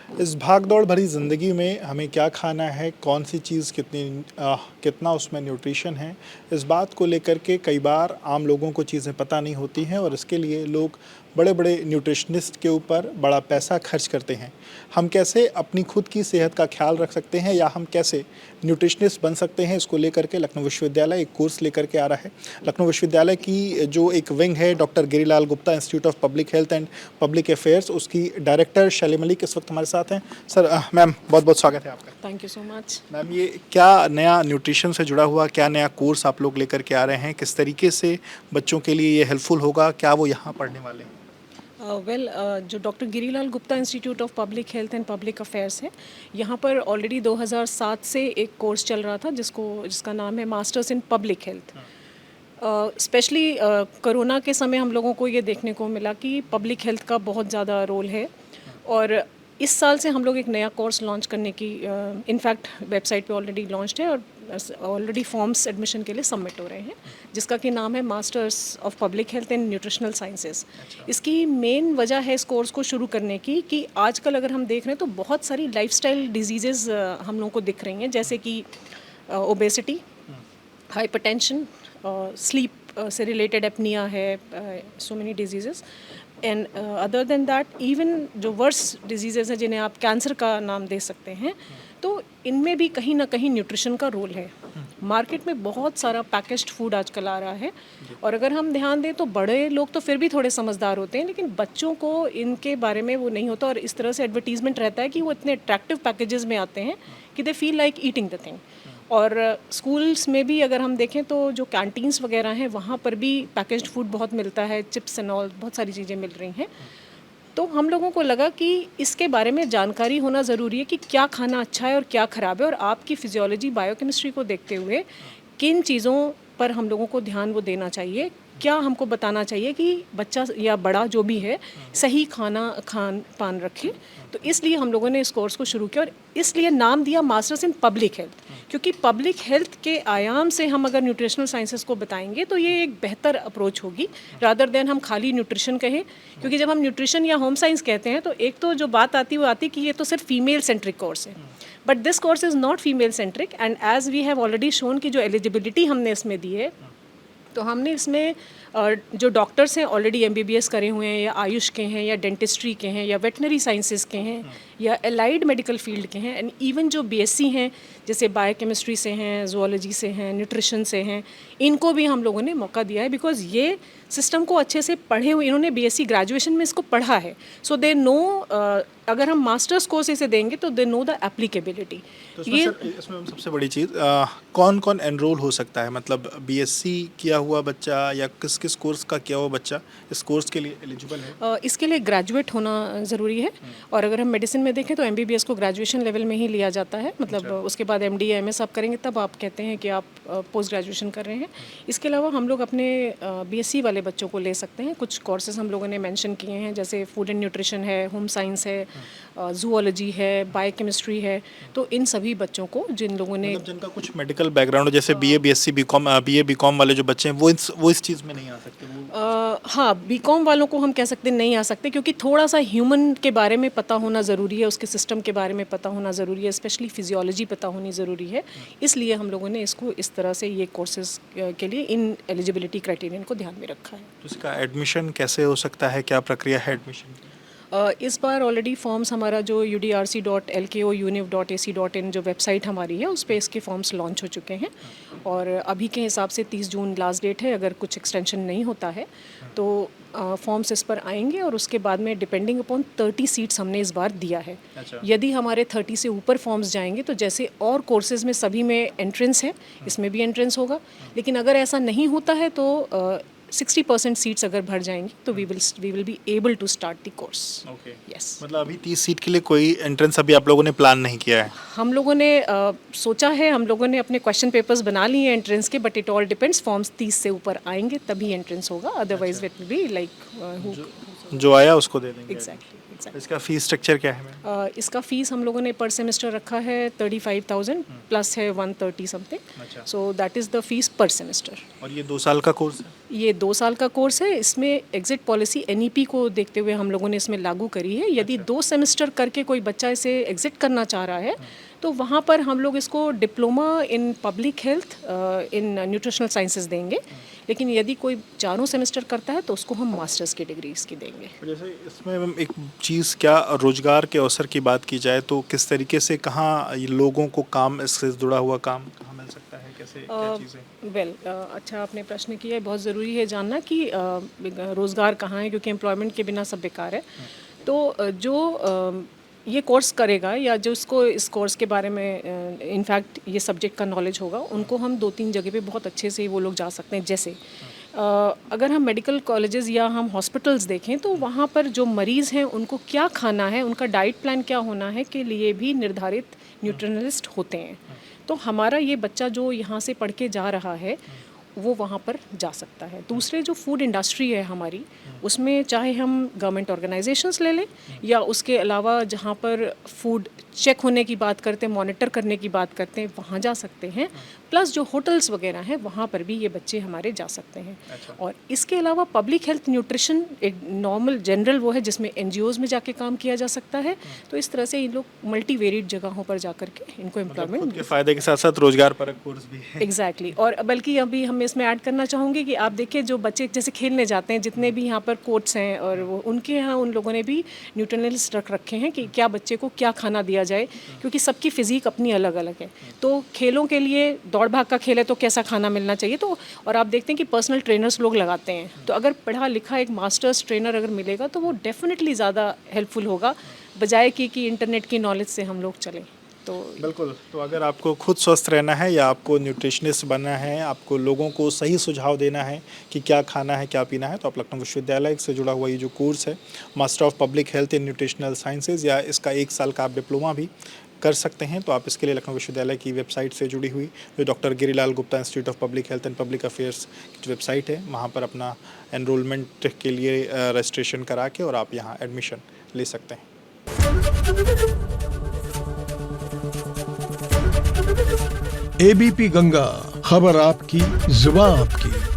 इस भाग-दौड़ भरी ज़िंदगी में हमें क्या खाना है, कौन सी चीज़ कितना उसमें न्यूट्रिशन है, इस बात को लेकर के कई बार आम लोगों को चीज़ें पता नहीं होती हैं और इसके लिए लोग बड़े-बड़े न्यूट्रिशनिस्ट के ऊपर बड़ा पैसा खर्च करते हैं। हम कैसे अपनी खुद की सेहत का ख़्याल रख सकते हैं या हम कैसे न्यूट्रिशनिस्ट बन सकते हैं, इसको लेकर के लखनऊ विश्वविद्यालय एक कोर्स लेकर के आ रहा है। लखनऊ विश्वविद्यालय की जो एक विंग है, doctor Girilal Gupta institute of public health and public affairs, उसकी डायरेक्टर शैली मलिक इस वक्त हमारे साथ हैं। सर मैम बहुत-बहुत स्वागत है आपका। Thank you so much. Ma'am ये क्या नया न्यूट्रिशन से जुड़ा हुआ क्या नया कोर्स आप लोग लेकर के आ रहे हैं? किस तरीके से बच्चों के लिए ये हेल्पफुल होगा? क्या वो यहाँ पढ़ने वाले हैं? जो doctor Girilal Gupta institute of public health and public affairs है, यहाँ पर ऑलरेडी 2007 से एक कोर्स चल रहा था जिसका नाम है masters in public health. Specially corona के समय हम लोगों को ये देखने को मिला कि पब्लिक हेल्थ का बहुत ज़्यादा रोल है और इस साल से हम लोग एक नया कोर्स लॉन्च करने की इनफैक्ट वेबसाइट पे ऑलरेडी लॉन्च्ड है और ऑलरेडी फॉर्म्स एडमिशन के लिए सबमिट हो रहे हैं, जिसका कि नाम है masters of public health and nutritional sciences. इसकी मेन वजह है इस कोर्स को शुरू करने की कि आजकल अगर हम देख रहे हैं तो बहुत सारी लाइफस्टाइल डिजीज़ेज़ हम लोगों को दिख रही हैं, जैसे कि ओबेसिटी, हाइपरटेंशन, स्लीप से रिलेटेड एपनिया है, so many diseases and other than that even जो वर्स डिजीज़ेज़ हैं जिन्हें आप कैंसर का नाम दे सकते हैं, तो इनमें भी कहीं ना कहीं न्यूट्रिशन का रोल है। मार्केट में बहुत सारा पैकेज्ड फूड आजकल आ रहा है और अगर हम ध्यान दें तो बड़े लोग तो फिर भी थोड़े समझदार होते हैं, लेकिन बच्चों को इनके बारे में वो नहीं होता और इस तरह से एडवर्टीजमेंट रहता है कि वो इतने अट्रैक्टिव पैकेजेस में आते हैं कि they feel like eating the thing. और स्कूल्स में भी अगर हम देखें तो जो कैंटीन्स वगैरह हैं वहाँ पर भी पैकेज्ड फूड बहुत मिलता है, चिप्स एंड ऑल, बहुत सारी चीज़ें मिल रही हैं। तो हम लोगों को लगा कि इसके बारे में जानकारी होना ज़रूरी है कि क्या खाना अच्छा है और क्या ख़राब है, और आपकी फिजियोलॉजी बायोकेमिस्ट्री को देखते हुए किन चीज़ों पर हम लोगों को ध्यान वो देना चाहिए, क्या हमको बताना चाहिए कि बच्चा या बड़ा जो भी है सही खान पान रखे। तो इसलिए हम लोगों ने इस कोर्स को शुरू किया और इसलिए नाम दिया मास्टर्स इन पब्लिक हेल्थ, क्योंकि पब्लिक हेल्थ के आयाम से हम अगर न्यूट्रिशनल साइंसेस को बताएंगे तो ये एक बेहतर अप्रोच होगी रादर देन हम खाली न्यूट्रिशन कहें। क्योंकि जब हम न्यूट्रिशन या होम साइंस कहते हैं तो एक तो जो बात आती है वो आती है कि ये तो सिर्फ फीमेल सेंट्रिक कोर्स है, but this course is not female centric and as we have already shown कि जो एलिजिबिलिटी हमने इसमें दी है, तो हमने इसमें जो डॉक्टर्स हैं ऑलरेडी एमबीबीएस करे हुए हैं या आयुष के हैं या डेंटिस्ट्री के हैं या वेटनरी साइंसेस के हैं या एलाइड मेडिकल फील्ड के हैं, एंड इवन जो बीएससी हैं जैसे बायोकेमिस्ट्री से हैं, जूलॉजी से हैं, न्यूट्रिशन से हैं, इनको भी हम लोगों ने मौका दिया है बिकॉज ये सिस्टम को अच्छे से पढ़े हुए, इन्होंने बीएससी ग्रेजुएशन में इसको पढ़ा है, सो दे नो अगर हम मास्टर्स कोर्स इसे देंगे तो दे नो द एप्लीकेबिलिटी। तो इसमें सबसे बड़ी चीज़ कौन कौन एनरोल हो सकता है, मतलब बीएससी किया हुआ बच्चा या किस किस कोर्स का किया हुआ बच्चा इस कोर्स के लिए एलिजिबल है? इसके लिए ग्रेजुएट होना ज़रूरी है और अगर हम मेडिसिन में देखें तो एमबीबीएस को ग्रेजुएशन लेवल में ही लिया जाता है, मतलब उसके बाद एमडी या एमएस आप करेंगे तब आप कहते हैं कि आप पोस्ट ग्रेजुएशन कर रहे हैं। इसके अलावा हम लोग अपने बीएससी वाले बच्चों को ले सकते हैं। कुछ कोर्सेज हम लोगों ने मेंशन किए हैं जैसे फूड एंड न्यूट्रिशन है, होम साइंस है, जूलॉजी है, बायोकेमिस्ट्री है, तो इन सभी बच्चों को जिन लोगों ने मतलब जिनका कुछ मेडिकल बैकग्राउंड जैसे बीए बीएससी बीकॉम वाले जो बच्चे हैं वो इस चीज़ में नहीं आ सकते हाँ, बीकॉम वालों को हम कह सकते नहीं आ सकते, क्योंकि थोड़ा सा ह्यूमन के बारे में पता होना ज़रूरी है, उसके सिस्टम के बारे में पता होना ज़रूरी है, स्पेशली फिजियोलॉजी पता होनी ज़रूरी है। इसलिए हम लोगों ने इसको इस तरह से ये कोर्सेज के लिए इन एलिजिबिलिटी क्राइटेरियन को ध्यान में रखा है। तो इसका एडमिशन कैसे हो सकता है, क्या प्रक्रिया है एडमिशन की? इस बार ऑलरेडी फॉर्म्स हमारा जो udrc.lko.univ.ac.in जो वेबसाइट हमारी है उस पर इसके फॉर्म्स लॉन्च हो चुके हैं और अभी के हिसाब से 30 जून लास्ट डेट है। अगर कुछ एक्सटेंशन नहीं होता है तो फॉर्म्स इस पर आएंगे और उसके बाद में डिपेंडिंग अपॉन 30 सीट्स हमने इस बार दिया है। यदि हमारे 30 से ऊपर फॉर्म्स जाएंगे तो जैसे और कोर्सेज में सभी में एंट्रेंस है, इसमें भी एंट्रेंस होगा, लेकिन अगर ऐसा नहीं होता है तो 60% सीट्स अगर भर जाएंगी तो we will be able to start the course. Yes, मतलब अभी 30 सीट के लिए कोई एंट्रेंस अभी आप लोगों ने प्लान नहीं किया है? हम लोगों ने सोचा है, हम लोगों ने अपने क्वेश्चन पेपर्स बना लिए हैं एंट्रेंस के, but it all depends, forms 30 से ऊपर आएंगे तभी एंट्रेंस होगा, otherwise it will be like जो आया उसको दे देंगे। एग्जैक्टली। एग्जैक्ट। इसका फीस स्ट्रक्चर क्या है मैम? इसका फीस हम लोगों ने पर सेमेस्टर रखा है 35,000 प्लस है 130 समथिंग, अच्छा। So that is the fees पर सेमेस्टर। और ये 2 साल का कोर्स है? ये 2 साल का कोर्स है। इसमें एग्जिट पॉलिसी एनईपी को देखते हुए हम लोगों ने इसमें लागू करी है। यदि 2 सेमेस्टर करके कोई बच्चा इसे एग्जिट करना चाह रहा है तो वहाँ पर हम लोग इसको diploma in public health in nutritional sciences देंगे, लेकिन यदि कोई 4 सेमेस्टर करता है तो उसको हम मास्टर्स की डिग्री इसकी देंगे। जैसे इसमें मैम एक चीज़, क्या रोजगार के अवसर की बात की जाए तो किस तरीके से, कहाँ ये लोगों को काम, इससे जुड़ा हुआ काम कहाँ मिल सकता है, कैसे क्या चीज़ें? वेल अच्छा आपने प्रश्न किया है। बहुत ज़रूरी है जानना कि रोज़गार कहाँ है, क्योंकि एम्प्लॉयमेंट के बिना सब बेकार है। तो जो ये कोर्स करेगा या जो इसको इस कोर्स के बारे में इनफैक्ट ये सब्जेक्ट का नॉलेज होगा, उनको हम 2-3 जगह पे बहुत अच्छे से वो लोग जा सकते हैं। जैसे अगर हम मेडिकल कॉलेजेस या हम हॉस्पिटल्स देखें तो वहाँ पर जो मरीज़ हैं उनको क्या खाना है, उनका डाइट प्लान क्या होना है के लिए भी निर्धारित न्यूट्रिशनिस्ट होते हैं। तो हमारा ये बच्चा जो यहाँ से पढ़ के जा रहा है वो वहाँ पर जा सकता है। दूसरे जो फूड इंडस्ट्री है हमारी, उसमें चाहे हम गवर्नमेंट ऑर्गेनाइजेशंस ले लें या उसके अलावा जहाँ पर फूड चेक होने की बात करते हैं, मॉनिटर करने की बात करते हैं, वहाँ जा सकते हैं। प्लस जो होटल्स वगैरह हैं वहाँ पर भी ये बच्चे हमारे जा सकते हैं। और इसके अलावा पब्लिक हेल्थ न्यूट्रिशन एक नॉर्मल जनरल वो है जिसमें NGOs में जाके काम किया जा सकता है। तो इस तरह से इन लोग मल्टी वेरिड जगहों पर जा करके इनको एम्प्लॉयमेंट के फ़ायदे के साथ साथ रोजगार परक कोर्स भी है। एग्जैक्टली। और बल्कि अभी हम इसमें ऐड करना चाहूँगी कि आप देखिए जो बच्चे जैसे खेलने जाते हैं, जितने भी यहाँ पर कोर्ट्स हैं और वो उनके यहाँ उन लोगों ने भी न्यूट्रिशनिस्ट रख रखे हैं कि क्या बच्चे को क्या खाना दिया जाए, क्योंकि सबकी फिजिक अपनी अलग अलग है। तो खेलों के लिए दौड़ भाग का खेल है तो कैसा खाना मिलना चाहिए। तो और आप देखते हैं कि पर्सनल ट्रेनर्स लोग लगाते हैं, तो अगर पढ़ा लिखा एक मास्टर्स ट्रेनर अगर मिलेगा तो वो डेफिनेटली ज़्यादा हेल्पफुल होगा, बजाय कि इंटरनेट की नॉलेज से हम लोग चलें। तो बिल्कुल। तो अगर आपको खुद स्वस्थ रहना है या आपको न्यूट्रिशनिस्ट बनना है, आपको लोगों को सही सुझाव देना है कि क्या खाना है क्या पीना है, तो आप लखनऊ विश्वविद्यालय से जुड़ा हुआ ये जो कोर्स है master of public health in nutritional sciences, या इसका 1 साल का आप डिप्लोमा भी कर सकते हैं। तो आप इसके लिए लखनऊ विश्वविद्यालय की वेबसाइट से जुड़ी हुई जो doctor Girilal Gupta institute of public health and public affairs की जो वेबसाइट है, वहाँ पर अपना एनरोलमेंट के लिए रजिस्ट्रेशन करा के और आप यहाँ एडमिशन ले सकते हैं। ABP गंगा, खबर आपकी, जुबान आपकी।